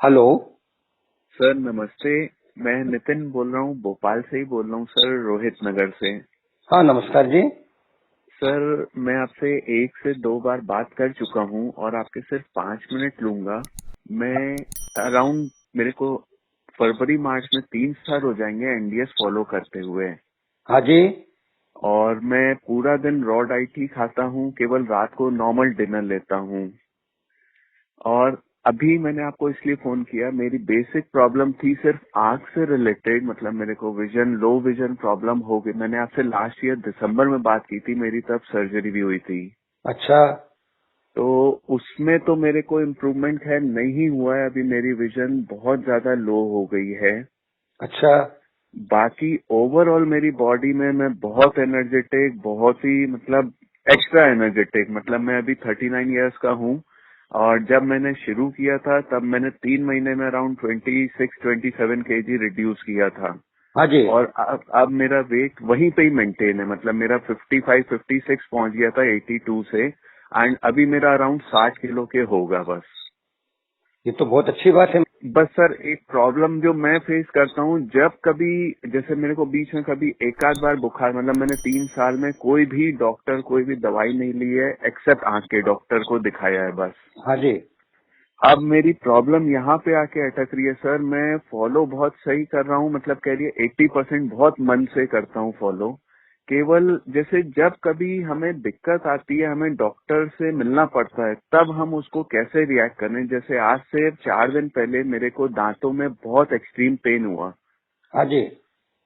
Hello. Sir नमस्ते। मैं नितिन बोल रहा हूँ, भोपाल से ही बोल रहा हूँ सर, रोहित नगर से। हाँ, नमस्कार जी। सर मैं आपसे 1 से 2 बार बात कर चुका हूँ और आपके सिर्फ 5 मिनट लूंगा। मैं अराउंड मेरे को फरवरी मार्च में 3 साल हो जाएंगे एनडीएस फॉलो करते हुए। हाँ जी। और मैं पूरा दिन रॉ डाइट ही खाता हूँ, केवल रात को नॉर्मल डिनर लेता हूँ। और अभी मैंने आपको इसलिए फोन किया, मेरी बेसिक प्रॉब्लम थी सिर्फ आंख से रिलेटेड, मतलब मेरे को लो विजन प्रॉब्लम हो गई। मैंने आपसे लास्ट ईयर दिसंबर में बात की थी, मेरी तब सर्जरी भी हुई थी। अच्छा। तो उसमें तो मेरे को इम्प्रूवमेंट है नहीं हुआ है, अभी मेरी विजन बहुत ज्यादा लो हो गई है। अच्छा। बाकी ओवरऑल मेरी बॉडी में मैं बहुत एनर्जेटिक, बहुत ही मतलब एक्स्ट्रा एनर्जेटिक, मतलब मैं अभी 39 इयर्स का हूँ। और जब मैंने शुरू किया था तब मैंने 3 महीने में अराउंड 26-27 kg रिड्यूस किया था। हाँ जी। और अब मेरा वेट वहीं पे ही मेंटेन है, मतलब मेरा 55-56 पहुंच गया था 82 से। एंड अभी मेरा अराउंड 60 किलो के होगा बस। ये तो बहुत अच्छी बात है। बस सर एक प्रॉब्लम जो मैं फेस करता हूँ, जब कभी जैसे मेरे को बीच में कभी एक आध बार बुखार, मतलब मैंने 3 साल में कोई भी डॉक्टर कोई भी दवाई नहीं ली है एक्सेप्ट आंख के डॉक्टर को दिखाया है बस। हाँ जी। अब मेरी प्रॉब्लम यहाँ पे आके अटक रही है सर। मैं फॉलो बहुत सही कर रहा हूँ, मतलब कह रही है 80% बहुत मन से करता हूँ फॉलो। केवल जैसे जब कभी हमें दिक्कत आती है, हमें डॉक्टर से मिलना पड़ता है, तब हम उसको कैसे रिएक्ट करें। जैसे आज से 4 दिन पहले मेरे को दांतों में बहुत एक्सट्रीम पेन हुआ। हाँ जी।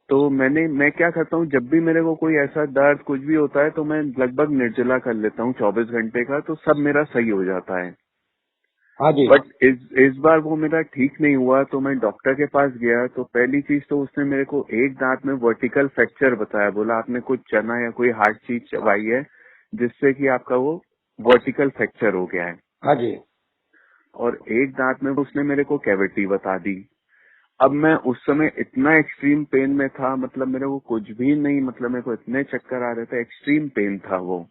तो मैं क्या करता हूँ, जब भी मेरे को कोई ऐसा दर्द कुछ भी होता है तो मैं लगभग निर्जला कर लेता हूँ 24 घंटे का, तो सब मेरा सही हो जाता है। हाँ जी। बट इस बार वो मेरा ठीक नहीं हुआ, तो मैं डॉक्टर के पास गया। तो पहली चीज तो उसने मेरे को एक दांत में वर्टिकल फ्रैक्चर बताया, बोला आपने कुछ चना या कोई हार्ड चीज चबाई है जिससे कि आपका वो वर्टिकल फ्रैक्चर हो गया है। हाँ जी। और एक दांत में उसने मेरे को कैविटी बता दी। अब मैं उस समय इतना एक्सट्रीम पेन में था, मतलब मेरे को कुछ भी नहीं, मतलब मेरे को इतने चक्कर आ रहे थे, एक्सट्रीम पेन था वो।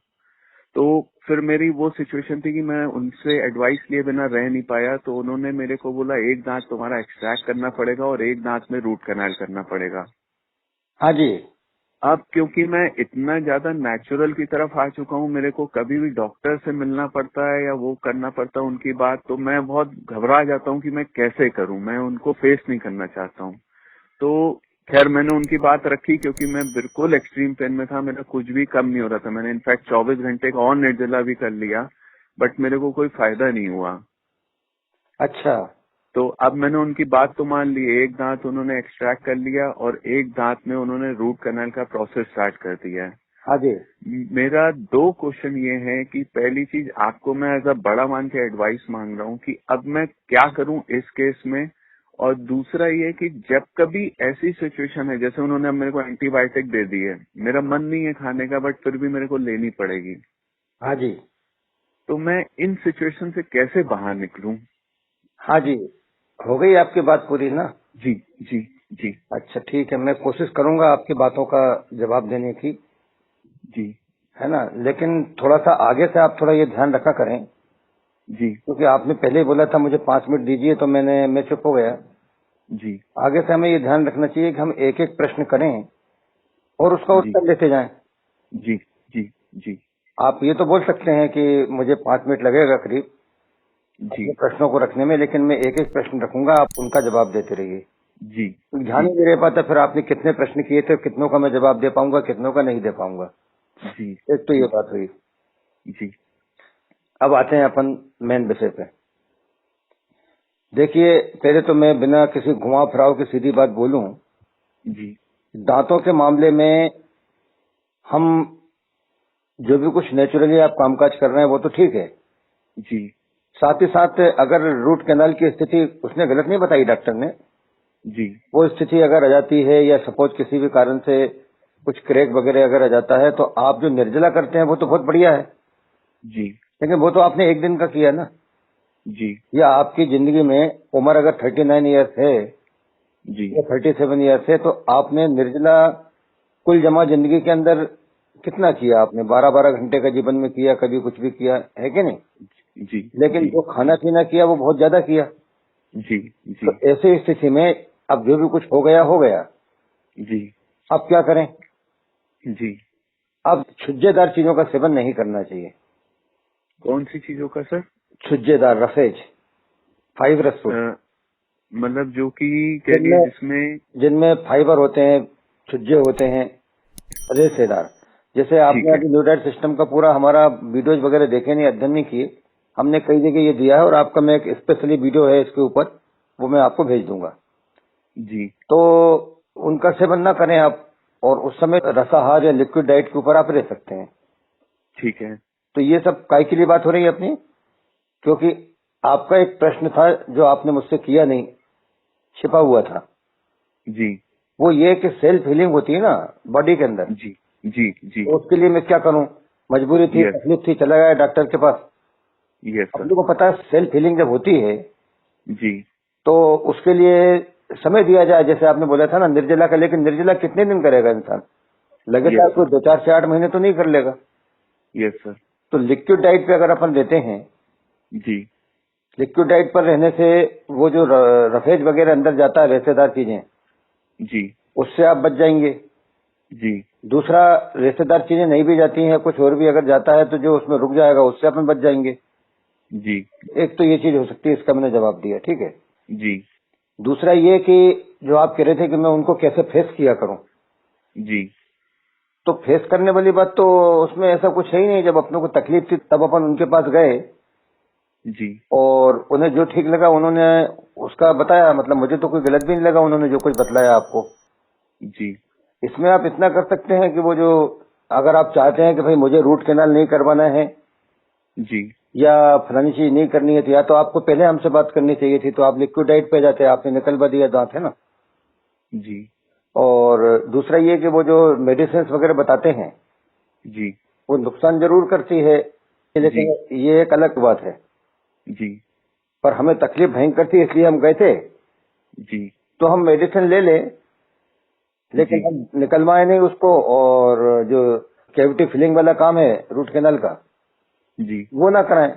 तो फिर मेरी वो सिचुएशन थी कि मैं उनसे एडवाइस लिए बिना रह नहीं पाया। तो उन्होंने मेरे को बोला एक दांत तुम्हारा एक्सट्रैक्ट करना पड़ेगा और एक दांत में रूट कैनाल करना पड़ेगा। हाँ जी। अब क्योंकि मैं इतना ज्यादा नेचुरल की तरफ आ चुका हूँ, मेरे को कभी भी डॉक्टर से मिलना पड़ता है या वो करना पड़ता है उनकी बात, तो मैं बहुत घबरा जाता हूँ कि मैं कैसे करूँ, मैं उनको फेस नहीं करना चाहता हूँ। तो खैर मैंने उनकी बात रखी, क्योंकि मैं बिल्कुल एक्सट्रीम पेन में था, मेरा कुछ भी कम नहीं हो रहा था। मैंने इनफैक्ट 24 घंटे का और निर्जला भी कर लिया, बट मेरे को कोई फायदा नहीं हुआ। अच्छा। तो अब मैंने उनकी बात तो मान ली, एक दांत उन्होंने एक्सट्रैक्ट कर लिया और एक दांत में उन्होंने रूट कैनाल का प्रोसेस स्टार्ट कर दिया है। हाँ जी। मेरा 2 क्वेश्चन ये है कि पहली चीज आपको मैं एज अ बड़ा मान के एडवाइस मांग रहा हूँ कि अब मैं क्या करूँ इस केस में। और दूसरा ये कि जब कभी ऐसी सिचुएशन है, जैसे उन्होंने अब मेरे को एंटीबायोटिक दे दी है, मेरा मन नहीं है खाने का बट फिर भी मेरे को लेनी पड़ेगी, हाँ जी। तो मैं इन सिचुएशन से कैसे बाहर निकलूं। हाँ जी। हो गई आपकी बात पूरी ना? जी जी जी अच्छा, ठीक है, मैं कोशिश करूंगा आपकी बातों का जवाब देने की। जी है ना? लेकिन थोड़ा सा आगे से आप थोड़ा ये ध्यान रखा करें, जी क्योंकि आपने पहले ही बोला था मुझे 5 मिनट दीजिए, तो मैं चुप हो गया। जी आगे से हमें ये ध्यान रखना चाहिए कि हम एक एक प्रश्न करें और उसका जी उत्तर देते जाएं। जी जी जी आप ये तो बोल सकते हैं कि मुझे 5 मिनट लगेगा करीब जी अपने प्रश्नों को रखने में, लेकिन मैं एक एक प्रश्न रखूंगा, आप उनका जवाब देते रहिए। जी ध्यान जी ही नहीं रह पाता फिर आपने कितने प्रश्न किए थे, कितनों का मैं जवाब दे पाऊंगा, कितनों का नहीं दे पाऊंगा। जी एक तो ये जी बात हुई। जी अब आते हैं अपन मेन विषय पे। देखिए, पहले तो मैं बिना किसी घुमाव फिराव की सीधी बात बोलूं, जी दांतों के मामले में हम जो भी कुछ नेचुरली आप कामकाज कर रहे हैं वो तो ठीक है। जी साथ ही साथ अगर रूट कैनाल की स्थिति उसने गलत नहीं बताई डॉक्टर ने, जी वो स्थिति अगर आ जाती है या सपोज किसी भी कारण से कुछ क्रैक वगैरह अगर आ जाता है, तो आप जो निर्जला करते हैं वो तो बहुत बढ़िया है, जी लेकिन वो तो आपने एक दिन का किया ना। जी या आपकी जिंदगी में उम्र अगर 39 ईयर्स है जी या 37 ईयर्स है, तो आपने निर्जला कुल जमा जिंदगी के अंदर कितना किया? आपने 12-12 घंटे का जीवन में किया, कभी कुछ भी किया है कि नहीं? जी लेकिन जी जो खाना पीना किया वो बहुत ज्यादा किया। जी जी तो ऐसी स्थिति में अब जो भी कुछ हो गया, जी अब क्या करें? जी। अब छुज्जेदार चीजों का सेवन नहीं करना चाहिए। कौन सी चीजों का सर? छुज्जेदार, रफेज, फाइबरस फूड, मतलब जो कि कह लिए जिनमें जिसमें। जिनमें फाइबर होते हैं, छुज्जे होते हैं, रेशेदार। जैसे आपने ठीक है। अभी न्यूट्राइट सिस्टम का पूरा हमारा वीडियोज वगैरह देखे नहीं, अध्ययन नहीं किए, हमने कई जगह ये दिया है और आपका मैं एक स्पेशली वीडियो है इसके ऊपर, वो मैं आपको भेज दूंगा। जी तो उनका सेवन ना करें आप, और उस समय रसाहार या लिक्विड डाइट के ऊपर आप रह सकते हैं। ठीक है। तो ये सब काय के लिए बात हो रही है अपनी? क्योंकि आपका एक प्रश्न था जो आपने मुझसे किया नहीं, छिपा हुआ था, जी वो ये कि सेल्फ हीलिंग होती है ना बॉडी के अंदर, जी जी जी। तो उसके लिए मैं क्या करूं? मजबूरी थी, यस तकलीफ थी, चला गया डॉक्टर के पास। Yes sir. अपने को पता है सेल्फ हीलिंग जब होती है जी तो उसके लिए समय दिया जाए, जैसे आपने बोला था ना निर्जला का, लेकिन निर्जला कितने दिन करेगा इंसान? लगातार यस कोई सर। 2 4 से 8 महीने तो नहीं कर लेगा। Yes sir. तो लिक्विड डाइट पे अगर अपन लेते हैं, जी लिक्विड डाइट पर रहने से वो जो रफेज वगैरह अंदर जाता है, रेशेदार चीजें, जी उससे आप बच जाएंगे। जी दूसरा, रेशेदार चीजें नहीं भी जाती हैं, कुछ और भी अगर जाता है तो जो उसमें रुक जाएगा उससे अपन बच जाएंगे। जी एक तो ये चीज हो सकती है, इसका मैंने जवाब दिया, ठीक है। जी दूसरा ये कि जो आप कह रहे थे कि मैं उनको कैसे फेस किया करूं, जी तो फेस करने वाली बात तो उसमें ऐसा कुछ है ही नहीं। जब अपनों को तकलीफ थी तब अपन उनके पास गए जी और उन्हें जो ठीक लगा उन्होंने उसका बताया, मतलब मुझे तो कोई गलत भी नहीं लगा उन्होंने जो कुछ बतलाया आपको। जी इसमें आप इतना कर सकते हैं कि वो जो, अगर आप चाहते हैं कि भाई मुझे रूट कैनाल नहीं करवाना है जी या फलानी चीज नहीं करनी है, तो या तो आपको पहले हमसे बात करनी चाहिए थी, तो आप लिक्विड डाइट पे जाते, आपने निकलवा दिया दांत, है ना। जी और दूसरा ये कि वो जो मेडिसिन वगैरह बताते हैं जी वो नुकसान जरूर करती है, जी लेकिन ये एक अलग बात है। जी पर हमें तकलीफ भयंकर थी इसलिए हम गए थे, जी तो हम मेडिसिन ले लें, जी लेकिन हम निकलवाए नहीं उसको। और जो कैविटी फिलिंग वाला काम है रूट कैनाल का, जी। वो ना कराएं।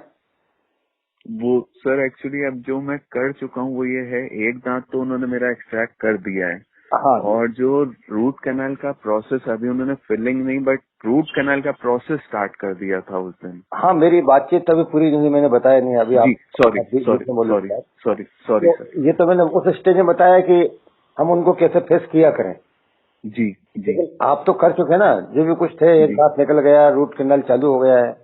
वो सर एक्चुअली अब जो मैं कर चुका हूँ वो ये है, एक दांत तो उन्होंने मेरा एक्सट्रैक्ट कर दिया है। हाँ और जो रूट कैनाल का प्रोसेस, अभी उन्होंने फिलिंग नहीं बट रूट कैनाल का प्रोसेस स्टार्ट कर दिया था उस दिन। हाँ, मेरी बातचीत तभी पूरी नहीं हुई, मैंने बताया नहीं अभी जी आप सॉरी बीच सॉरी में बोले सॉरी थे। सॉरी सॉरी तो सर। ये तो मैंने उस स्टेज में बताया कि हम उनको कैसे फेस किया करें, जी जी लेकिन आप तो कर चुके ना, जो भी कुछ थे, एक जी दांत निकल गया, रूट कैनाल चालू हो गया है।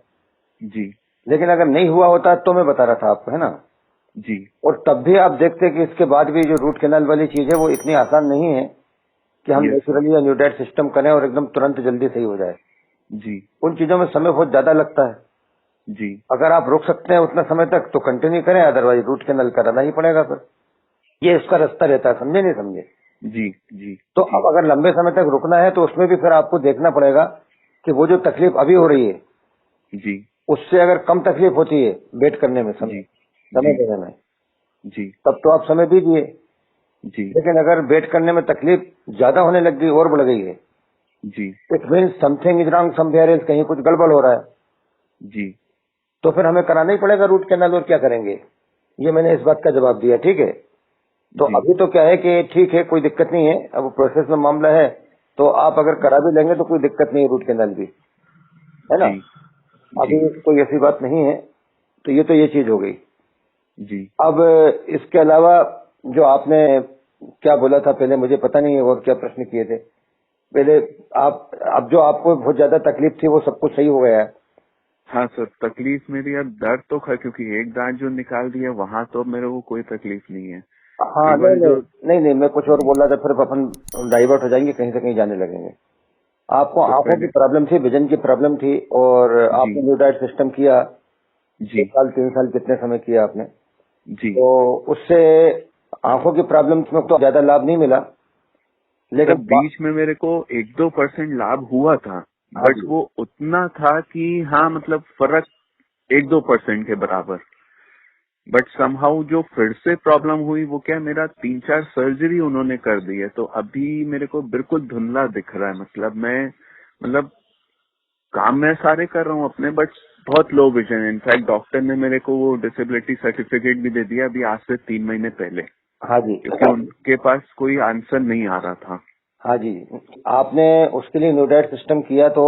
जी लेकिन अगर नहीं हुआ होता तो मैं बता रहा था आपको, है ना। जी और तब भी आप देखते कि इसके बाद भी जो रूट कैनाल वाली चीज है वो इतनी आसान नहीं है कि हम यस सर। नेचुरली या न्यूडाइट सिस्टम करें और एकदम तुरंत जल्दी सही हो जाए। जी उन चीजों में समय बहुत ज्यादा लगता है। जी अगर आप रुक सकते हैं उतना समय तक तो कंटिन्यू करें, अदरवाइज रूट कैनाल कराना ही पड़ेगा फिर। ये इसका रास्ता रहता है, समझे नहीं समझे। जी जी तो जी अब अगर लंबे समय तक रुकना है तो उसमें भी फिर आपको देखना पड़ेगा कि वो जो तकलीफ अभी हो रही है जी उससे अगर कम तकलीफ होती है वेट करने में, समय जी समय जी देने में, जी तब तो आप समय दीजिए। जी लेकिन अगर वेट करने में तकलीफ ज्यादा होने लग गई और बढ़ गई है, जी it mean something is wrong somewhere else, कहीं कुछ गड़बड़ हो रहा है, जी तो फिर हमें कराना ही पड़ेगा रूट कैनाल। और क्या करेंगे, ये मैंने इस बात का जवाब दिया, ठीक है। तो जी अभी तो क्या है कि ठीक है, कोई दिक्कत नहीं है, अब प्रोसेस में मामला है, तो आप अगर करा भी लेंगे तो कोई दिक्कत नहीं है, रूट कैनाल भी, है ना। जी जी अभी कोई ऐसी बात नहीं है। तो ये चीज हो गई। जी अब इसके अलावा जो आपने क्या बोला था पहले, मुझे पता नहीं है और क्या प्रश्न किए थे पहले आप। अब जो आपको बहुत ज्यादा तकलीफ थी वो सब कुछ सही हो गया है? हाँ सर, तकलीफ मेरी अब दर्द तो क्योंकि एक दांत जो निकाल दिया वहाँ तो मेरे को कोई तकलीफ नहीं है। हाँ, नहीं केवल नहीं जो। नहीं नहीं, मैं कुछ और जी बोल रहा था, फिर अपन डाइवर्ट हो जाएंगे, कहीं से कहीं जाने लगेंगे। आपको तो आंखों की पहले। प्रॉब्लम थी, विजन की प्रॉब्लम थी, और जी आपने न्यूडाइट सिस्टम किया, जी 2 साल 3 साल कितने समय किया आपने, जी। तो उससे आंखों की प्रॉब्लम में तो ज्यादा लाभ नहीं मिला, सर लेकिन बीच में मेरे को 1-2% लाभ हुआ था, हाँ बट जी, वो उतना था कि हाँ मतलब फर्क 1-2% के बराबर। बट समहाउ जो फिर से प्रॉब्लम हुई वो क्या, मेरा 3-4 सर्जरी उन्होंने कर दी है, तो अभी मेरे को बिल्कुल धुंधला दिख रहा है। मतलब मैं, मतलब काम मैं सारे कर रहा हूँ अपने, बट बहुत लो विजन है। इनफैक्ट डॉक्टर ने मेरे को वो डिसेबिलिटी सर्टिफिकेट भी दे दिया अभी आज से 3 महीने पहले, हाँ जी। क्योंकि उनके पास कोई आंसर नहीं आ रहा था। हाँ जी, आपने उसके लिए न्यू डाइट सिस्टम किया तो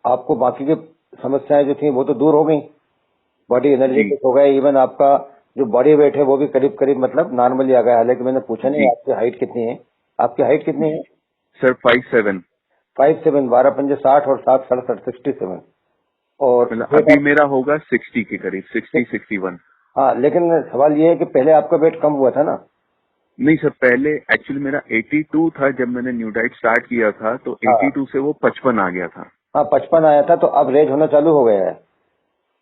आपको बाकी की समस्याएं जो थी वो तो दूर हो गई, बॉडी एनर्जेटिक हो गया, इवन आपका जो बॉडी वेट है वो भी करीब करीब मतलब नॉर्मली आ गया। हालांकि मैंने पूछा नहीं जी आपकी हाइट कितनी है, आपकी हाइट कितनी है? सर 5'7", 5'7", 12 पंजे 60 और 7 67 67। और मतलब वेट अभी आप, मेरा होगा 60 के करीब, 60-61। हाँ लेकिन सवाल ये है कि पहले आपका वेट कम हुआ था ना? नहीं सर, पहले एक्चुअली मेरा 82 था जब मैंने न्यू डाइट स्टार्ट किया था, तो हाँ 82 से वो 55 आ गया था। हाँ, 55 आया था तो अब रेज होना चालू हो गया है।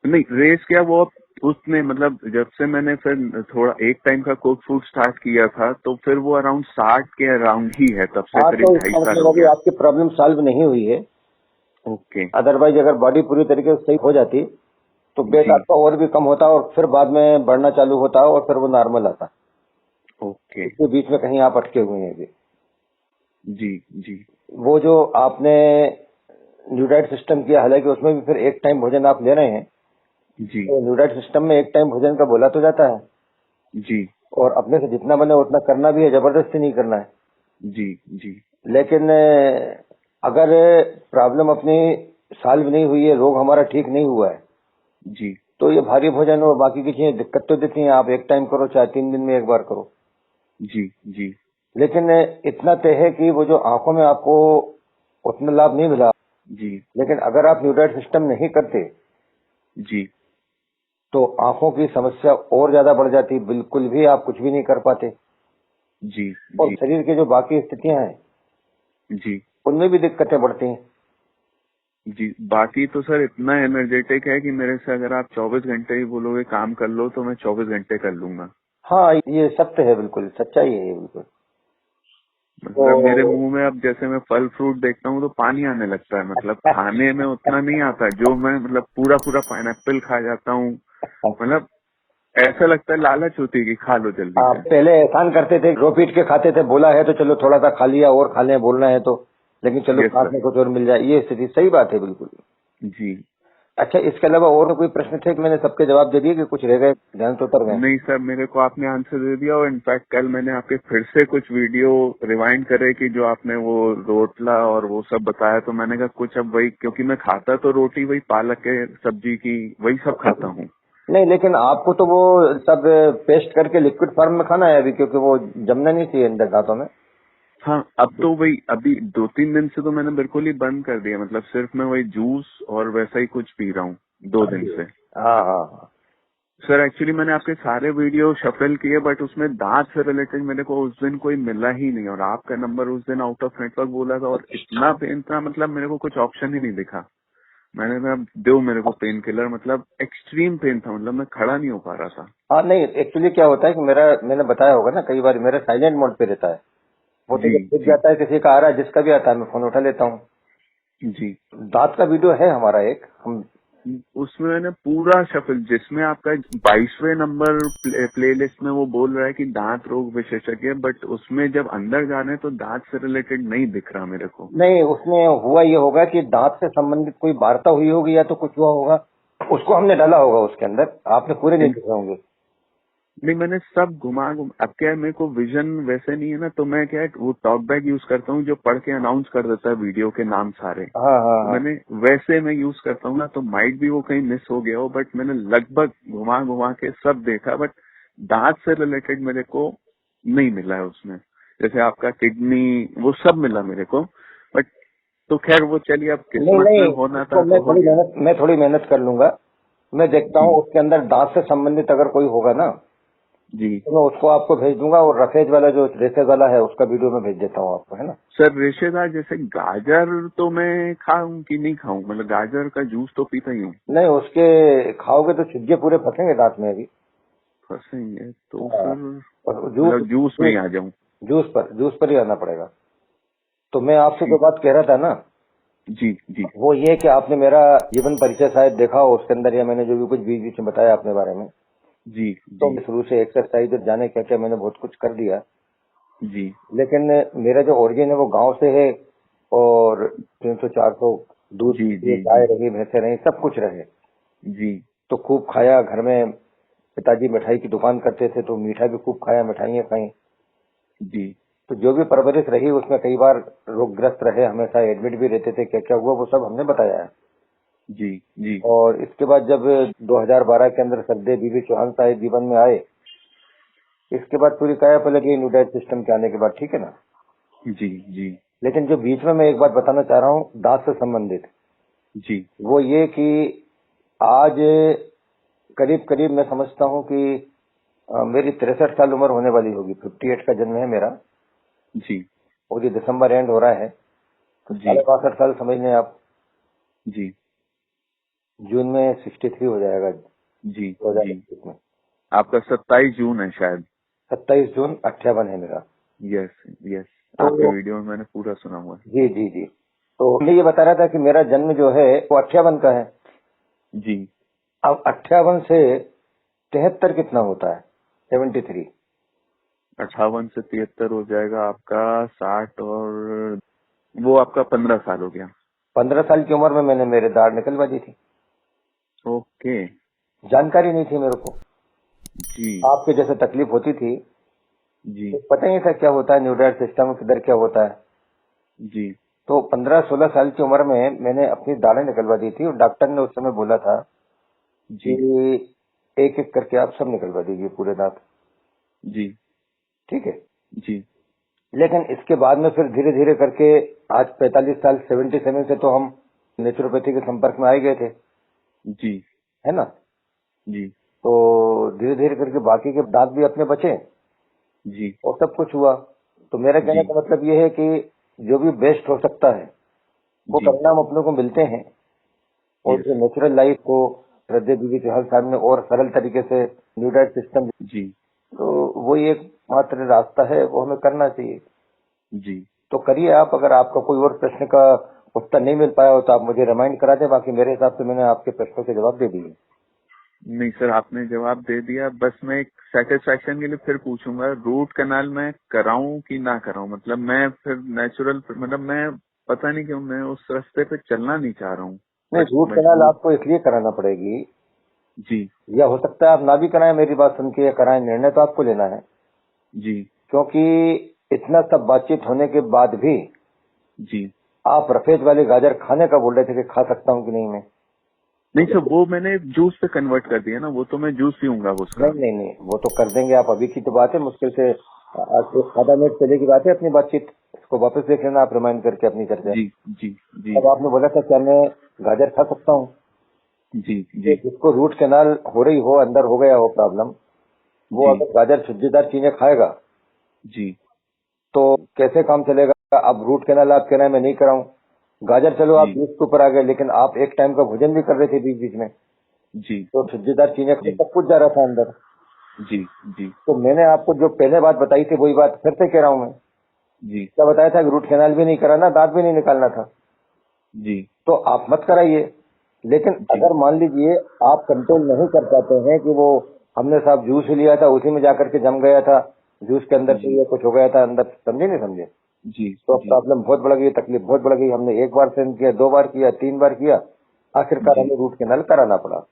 नहीं रेस क्या, वो उसने मतलब जब से मैंने फिर थोड़ा एक टाइम का कुक फूड स्टार्ट किया था तो फिर वो अराउंड 60 के अराउंड ही है, तब से हाँ करीब तो 2.5 इसका साल मतलब हो अभी गया। आपकी प्रॉब्लम सॉल्व नहीं हुई है। ओके। अदरवाइज अगर बॉडी पूरी तरीके से सही हो जाती तो वेट जी। आपका और भी कम होता और फिर बाद में बढ़ना चालू होता और फिर वो नॉर्मल आता। ओके। इसके बीच में कहीं आप अटके हुए हैं अभी। जी। जी। वो जो आपने न्यू डाइट सिस्टम किया, हालांकि उसमें भी फिर एक टाइम भोजन आप ले रहे हैं, जी। तो न्यू डाइट सिस्टम में एक टाइम भोजन का बोला तो जाता है जी। और अपने से जितना बने उतना करना भी है, जबरदस्ती नहीं करना है। जी। जी। लेकिन अगर प्रॉब्लम अपनी सॉल्व नहीं हुई है, रोग हमारा ठीक नहीं हुआ है, जी। तो ये भारी भोजन और बाकी की चीजें दिक्कत तो देती हैं। आप एक टाइम करो चाहे 3 दिन में एक बार करो, जी। जी। लेकिन इतना तय है कि वो जो आंखों में आपको उतना लाभ नहीं मिला। जी। लेकिन अगर आप न्यू डाइट सिस्टम नहीं करते जी। तो आंखों की समस्या और ज्यादा बढ़ जाती, बिल्कुल भी आप कुछ भी नहीं कर पाते जी। और जी। शरीर की जो बाकी स्थितियां हैं जी। उनमें भी दिक्कतें बढ़ती हैं। जी। बाकी तो सर इतना एनर्जेटिक है कि मेरे से अगर आप 24 घंटे ही बोलोगे काम कर लो तो मैं 24 घंटे कर लूंगा। हाँ ये सत्य है, बिल्कुल सच्चाई है ये, बिल्कुल। मतलब मेरे तो मुंह में अब जैसे मैं फल फ्रूट देखता हूँ तो पानी आने लगता है। मतलब खाने में उतना नहीं आता जो मैं मतलब पूरा पूरा पाइनएप्पल खा जाता हूँ। मतलब ऐसा लगता है लालच होती है कि खा लो जल्दी आप से। पहले एहसान करते थे, रो पीट के खाते थे, बोला है तो चलो थोड़ा सा खा लिया और खा लें, बोलना है तो, लेकिन चलो यस साथ सर। में कुछ और मिल जाए, ये स्थिति सही बात है बिल्कुल। जी। अच्छा, इसके अलावा और कोई प्रश्न थे कि मैंने सबके जवाब दे दिए कि कुछ रह गए, ध्यान से उतर गए? नहीं सर, मेरे को आपने आंसर दे दिया। और इनफैक्ट कल मैंने आपके फिर से कुछ वीडियो रिवाइंड करे कि जो आपने वो रोटला और वो सब बताया, तो मैंने कहा कुछ अब वही, क्योंकि मैं खाता तो रोटी वही पालक के सब्जी की वही सब खाता हूँ। नहीं, लेकिन आपको तो वो सब पेस्ट करके लिक्विड फॉर्म में खाना है अभी, क्योंकि वो जमना नहीं चाहिए अंदर दांतों में। हाँ, अब तो वही अभी 2-3 दिन से तो मैंने बिल्कुल ही बंद कर दिया। मतलब सिर्फ मैं वही जूस और वैसा ही कुछ पी रहा हूँ 2 दिन से। हाँ हाँ हाँ। सर एक्चुअली मैंने आपके सारे वीडियो शफल किए बट उसमें दांत से रिलेटेड मेरे को उस दिन कोई मिला ही नहीं, और आपका नंबर उस दिन आउट ऑफ नेटवर्क बोला था और इतना पेन था, मतलब मेरे को कुछ ऑप्शन ही नहीं दिखा। मैंने कहा दो मेरे को पेन किलर, मतलब एक्सट्रीम पेन था, मतलब मैं खड़ा नहीं हो पा रहा था। हाँ नहीं, एक्चुअली क्या होता है कि मैंने बताया होगा ना कई बार, मेरा साइलेंट मोड पे रहता है। वो तो जी। जब दिख जी। जाता है किसी का आ रहा है, जिसका भी आता है मैं फोन उठा लेता हूँ। जी। दांत का वीडियो है हमारा एक, हम उसमें मैंने पूरा शफल, जिसमें आपका 22वें नंबर प्लेलिस्ट में वो बोल रहा है कि दांत रोग विशेषज्ञ, बट उसमें जब अंदर जा रहे हैं तो दांत से रिलेटेड नहीं दिख रहा मेरे को। नहीं, उसमें हुआ ये होगा कि दांत से संबंधित कोई वार्ता हुई होगी या तो कुछ हुआ होगा, उसको हमने डाला होगा उसके अंदर, आपने पूरे नहीं देखे होंगे। नहीं, मैंने सब घुमा अब क्या है, मेरे को विजन वैसे नहीं है ना, तो मैं क्या है वो टॉक बैग यूज करता हूँ जो पढ़ के अनाउंस कर देता है वीडियो के नाम सारे। हाँ हाँ तो हाँ। मैंने वैसे में यूज करता हूँ ना, तो माइट भी वो कहीं मिस हो गया हो, बट मैंने लगभग घुमा घुमा के सब देखा, बट दांत से रिलेटेड मेरे को नहीं मिला है उसमें। जैसे आपका किडनी वो सब मिला मेरे को, बट तो खैर वो चलिए, अब नहीं किस्मत में नहीं, होना उसको था तो हो गया। मैं थोड़ी मेहनत कर लूंगा। मैं देखता जी। हूँ उसके अंदर दांत से संबंधित अगर कोई होगा ना, जी। तो मैं उसको आपको भेज दूंगा, और रफेज वाला जो रेसेज वाला है उसका वीडियो मैं भेज देता हूँ आपको, है ना? सर रेशेदार जैसे गाजर तो मैं खाऊं कि नहीं खाऊं, मतलब गाजर का जूस तो पीता ही हूँ। नहीं, उसके खाओगे तो छिज्जे पूरे फंसेंगे दांत में अभी। फंसेंगे तो हाँ, फिर और जूस मतलब जूस में जूस ही आ जाऊं। जूस पर ही आना पड़ेगा। तो मैं आपसे जो ठीक। बात कह रहा था ना, जी। जी। वो ये कि आपने मेरा जीवन परिचय शायद देखा हो उसके अंदर, या मैंने जो भी कुछ बीच बीच में बताया अपने बारे में। जी। तो जी। शुरू से एक्सरसाइज और जाने क्या क्या मैंने बहुत कुछ कर दिया, जी। लेकिन मेरा जो ओरिजिन है वो गांव से है, और 300-400 दूध जी। ये जी। गाय जी। रही, भैंसे रही, सब कुछ रहे। जी तो खूब खाया घर में। पिताजी मिठाई की दुकान करते थे तो मीठा भी खूब खाया, मिठाइयाँ खाई। जी तो जो भी परवरिश रही उसमें कई बार रोगग्रस्त रहे, हमेशा एडमिट भी रहते थे, क्या क्या हुआ वो सब हमने बताया है। जी जी और इसके बाद जब 2012 के अंदर सरदेव बीबी चौहान साहब जीवन में आए, इसके बाद पूरी काया पलट गई न्यूडाइट सिस्टम के आने के बाद, ठीक है ना। जी जी लेकिन जो बीच में मैं एक बात बताना चाह रहा हूँ दांत से संबंधित, जी वो ये कि आज करीब करीब मैं समझता हूँ कि मेरी 63 साल उम्र होने वाली होगी। 58 का जन्म है मेरा, जी और ये दिसंबर एंड हो रहा है, तो जी 62 साल समझ लें आप। जी जून में 63 हो जाएगा, जी जी 2021 में। आपका 27 जून है शायद। 27 जून 58 है मेरा। यस यस, आपके तो वीडियो में मैंने पूरा सुना हुआ है। जी जी जी, तो मैं ये बता रहा था कि मेरा जन्म जो है वो 58 का है। जी अब 58 से 73 कितना होता है? 73। 58 से 73 हो जाएगा आपका 60, और वो आपका 15 साल हो गया। 15 साल की उम्र में मैंने मेरे दाढ़ निकलवा दी थी। ओके। जानकारी नहीं थी मेरे को, जी आपके जैसे तकलीफ होती थी जी तो पता ही नहीं था क्या होता है न्यूडाइट सिस्टम, किधर क्या होता है। जी तो 15-16 साल की उम्र में मैंने अपनी दाढ़ें निकलवा दी थी, और डॉक्टर ने उस समय बोला था जी कि एक एक करके आप सब निकलवा दीजिए पूरे दांत, जी ठीक है। जी लेकिन इसके बाद में फिर धीरे धीरे करके आज 45 साल 77 से तो हम नेचुरोपैथी के संपर्क में आ ही गए थे, जी है ना। जी तो धीरे धीरे करके बाकी के दांत भी अपने बचे जी और सब कुछ हुआ। तो मेरा कहने जी का मतलब ये है कि जो भी बेस्ट हो सकता है वो जी परिणाम अपने को मिलते हैं। और यस जो नेचुरल लाइफ को श्रद्धेय बीबी चौहान साहब ने और सरल तरीके से न्यूडाइट सिस्टम, जी तो वो एक मात्र रास्ता है, वो हमें करना चाहिए। जी। तो करिए आप, अगर आपका कोई और प्रश्न का उत्तर नहीं मिल पाया हो तो आप मुझे रिमाइंड करा दें, बाकी मेरे हिसाब से मैंने आपके प्रश्नों के जवाब दे दिए। नहीं सर, आपने जवाब दे दिया। बस मैं एक सेटिस्फैक्शन के लिए फिर पूछूंगा, रूट कनाल मैं कराऊं कि ना कराऊं? मतलब मैं फिर नेचुरल, मतलब मैं पता नहीं क्यों मैं उस रास्ते पे चलना नहीं चाह रहा हूँ, नहीं, बट रूट कैनाल मजबूर। आपको इसलिए कराना पड़ेगी, जी या हो सकता है आप ना भी कराएं मेरी बात सुन के, या कराएं, निर्णय तो आपको लेना है। जी क्योंकि इतना सब बातचीत होने के बाद भी जी। आप रफेज वाले गाजर खाने का बोल रहे थे कि खा सकता हूँ कि नहीं मैं। नहीं सर, वो मैंने जूस पे कन्वर्ट कर दिया ना, वो तो मैं जूस पीऊंगा उसका। नहीं नहीं नहीं, वो तो कर देंगे आप, अभी की तो बात है, मुश्किल से आधा मिनट पहले की बात है अपनी बातचीत। इसको वापस देख लेना आप, रिमाइंड करके अपनी चर्चा। जी जी जी तब आपने बोला था क्या मैं गाजर खा सकता हूँ। जी तो जी जिसको रूट कैनाल हो रही हो, अंदर हो गया हो प्रॉब्लम, वो जी अगर गाजर छुज्जेदार चीजें खाएगा जी तो कैसे काम चलेगा। अब रूट कैनाल आप कहना है मैं नहीं कराऊं, गाजर चलो आप जी 20 के ऊपर आ गए, लेकिन आप एक टाइम का भोजन भी कर रहे थे बीच बीच में, जी तो छुज्जेदार चीजें जी सब कुछ जा रहा था अंदर। जी जी तो मैंने आपको जो पहले बात बताई थी वही बात फिर से कह रहा हूँ मैं। जी क्या बताया था कि रूट कैनाल भी नहीं कराना, दांत भी नहीं निकालना था। जी तो आप मत कराइए। लेकिन जी अगर मान लीजिए आप कंट्रोल नहीं कर पाते हैं कि वो हमने साहब जूस ही लिया था उसी में जाकर के जम गया था, जूस के अंदर से जी ये कुछ हो गया था अंदर, समझे नहीं समझे, जी तो अब जी प्रॉब्लम बहुत बढ़ गई, तकलीफ बहुत बढ़ गई। हमने एक बार सेंड किया, 2 बार किया, 3 बार किया, आखिरकार जी हमें रूट कैनाल कराना पड़ा।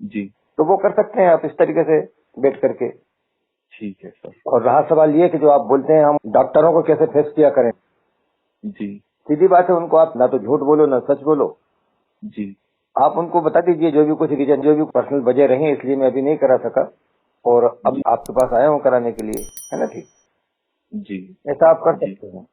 जी। तो वो कर सकते हैं आप इस तरीके से बैठ करके। ठीक है सर। और रहा सवाल ये कि जो आप बोलते हैं हम डॉक्टरों को कैसे फेस किया करें, जी सीधी बात है, उनको आप ना तो झूठ बोलो ना सच बोलो। जी आप उनको बता दीजिए जो भी कुछ रीजन, जो भी पर्सनल वजह रही, इसलिए मैं अभी नहीं करा सका और अब जी आपके पास आया हूँ कराने के लिए, है ना। ठीक, जी ऐसा आप कर जी। सकते हैं।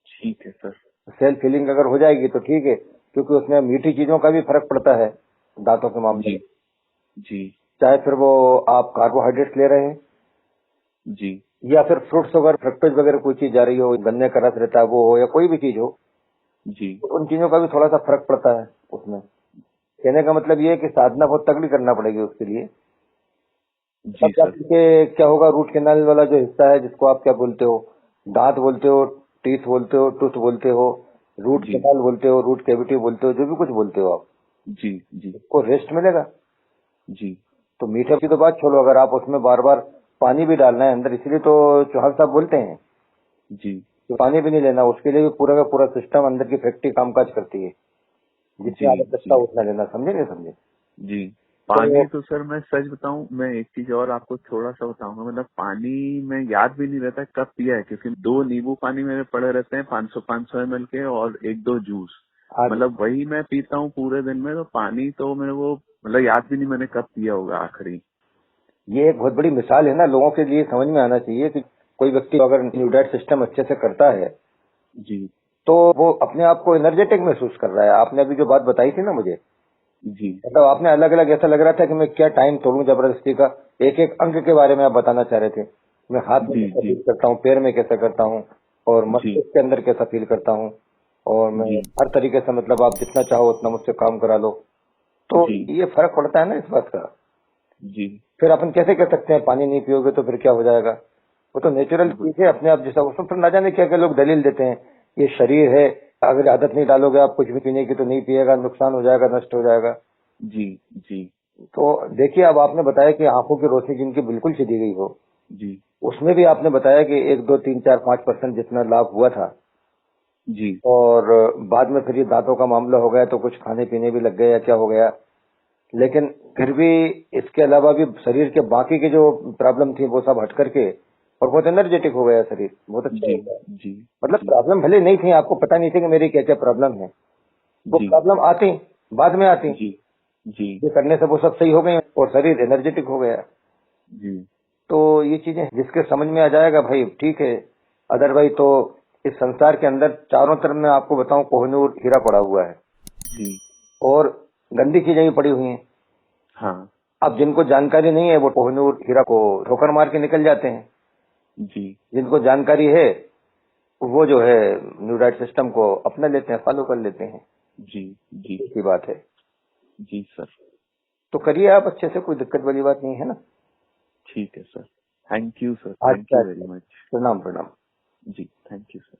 ठीक है सर। सेल्फ फीलिंग अगर हो जाएगी तो ठीक है, क्योंकि उसमें मीठी चीजों का भी फर्क पड़ता है दांतों के मामले जी में। जी चाहे फिर वो आप कार्बोहाइड्रेट्स ले रहे हैं जी या फिर फ्रूट्स वगैरह, फ्रक्टोज वगैरह कोई चीज जा रही हो, गन्ने का रस रहता है वो हो, या कोई भी चीज हो, जी तो उन चीजों का भी थोड़ा सा फर्क पड़ता है उसमें। कहने का मतलब ये है कि साधना बहुत तगड़ी करना पड़ेगी उसके लिए। तब जी सर। जाकर के क्या होगा, रूट कैनाल वाला जो हिस्सा है जिसको आप क्या बोलते हो, दांत बोलते हो, टीथ बोलते हो, टूथ बोलते हो, रूट जी कैनाल बोलते हो, रूट कैविटी बोलते हो, जो भी कुछ बोलते हो आप, जी जी उसको रेस्ट मिलेगा। जी तो मीठे की तो बात छोड़ो, अगर आप उसमें बार बार पानी भी डालना है अंदर, इसीलिए तो चौहान साहब बोलते हैं जी कि पानी भी नहीं लेना, उसके लिए भी पूरा का पूरा सिस्टम अंदर की फैक्ट्री कामकाज करती है, जितनी जी आवश्यकता जी उतना लेना, समझे नहीं समझे। जी पानी तो सर मैं सच बताऊं, मैं एक चीज और आपको थोड़ा सा बताऊंगा, मतलब पानी में याद भी नहीं रहता कब पिया है, क्योंकि 2 नींबू पानी मेरे पड़े रहते हैं 500 ml के, और 1-2 जूस, हाँ जी, मतलब वही मैं पीता हूँ पूरे दिन में। तो पानी तो मेरे को मतलब याद भी नहीं मैंने कब पिया होगा आखिरी। ये एक बहुत बड़ी मिसाल है ना, लोगों के लिए समझ में आना चाहिए कि कोई व्यक्ति अगर न्यूडाइट सिस्टम अच्छे से करता है जी तो वो अपने आप को एनर्जेटिक महसूस कर रहा है। आपने अभी जो बात बताई थी ना मुझे, जी मतलब आपने अलग अलग ऐसा लग रहा था कि मैं क्या टाइम तोड़ूं जबरदस्ती का, एक एक अंग के बारे में आप बताना चाह रहे थे। मैं हाथ में जी कैसा जी फील करता हूँ, पैर में कैसा करता हूँ, और जी मस्तिष्क के अंदर कैसा फील करता हूँ, और मैं जी हर तरीके से, मतलब आप जितना चाहो उतना मुझसे काम करा लो। तो जी ये फर्क पड़ता है ना इस बात का। जी फिर अपन कैसे कह सकते हैं पानी नहीं पियोगे तो फिर क्या हो जाएगा? वो तो नेचुरल चीज है अपने आप, जैसा उसमें फिर ना जाने क्या क्या लोग दलील देते हैं, ये शरीर है, अगर आदत नहीं डालोगे आप कुछ भी पीने की तो नहीं पिएगा, नुकसान हो जाएगा, नष्ट हो जाएगा। जी जी तो देखिए, अब आपने बताया कि आंखों की रोशनी जिनकी बिल्कुल चली गई हो, जी उसमें भी आपने बताया कि 1, 2, 3, 4, 5% जितना लाभ हुआ था, जी और बाद में फिर ये दांतों का मामला हो गया तो कुछ खाने पीने भी लग गए या क्या हो गया, लेकिन फिर भी इसके अलावा भी शरीर के बाकी के जो प्रॉब्लम थी वो सब हट करके और बहुत एनर्जेटिक हो गया शरीर, बहुत अच्छा जी हो गया। जी मतलब जी प्रॉब्लम भले नहीं थी, आपको पता नहीं थी कि मेरी क्या क्या प्रॉब्लम है, वो जी प्रॉब्लम आती बाद में आती, जी जी ये करने से वो सब सही हो गई और शरीर एनर्जेटिक हो गया। जी तो ये चीजें जिसके समझ में आ जाएगा भाई ठीक है, अदरवाइज तो इस संसार के अंदर चारों तरफ मैं आपको बताऊं कोहिनूर हीरा पड़ा हुआ है, जी और गंदी चीजें भी पड़ी हुई हैं। हाँ अब जिनको जानकारी नहीं है वो कोहिनूर हीरा को ठोकर मार के निकल जाते हैं, जी जिनको जानकारी है वो जो है न्यूराइट सिस्टम को अपना लेते हैं, फॉलो कर लेते हैं। जी जी ऐसी बात है। जी सर। तो करिए आप अच्छे से, कोई दिक्कत वाली बात नहीं है ना। ठीक है sir. Thank you sir, thank अच्छा यू अच्छा, वेरी मच। प्रणाम प्रणाम। जी थैंक यू सर।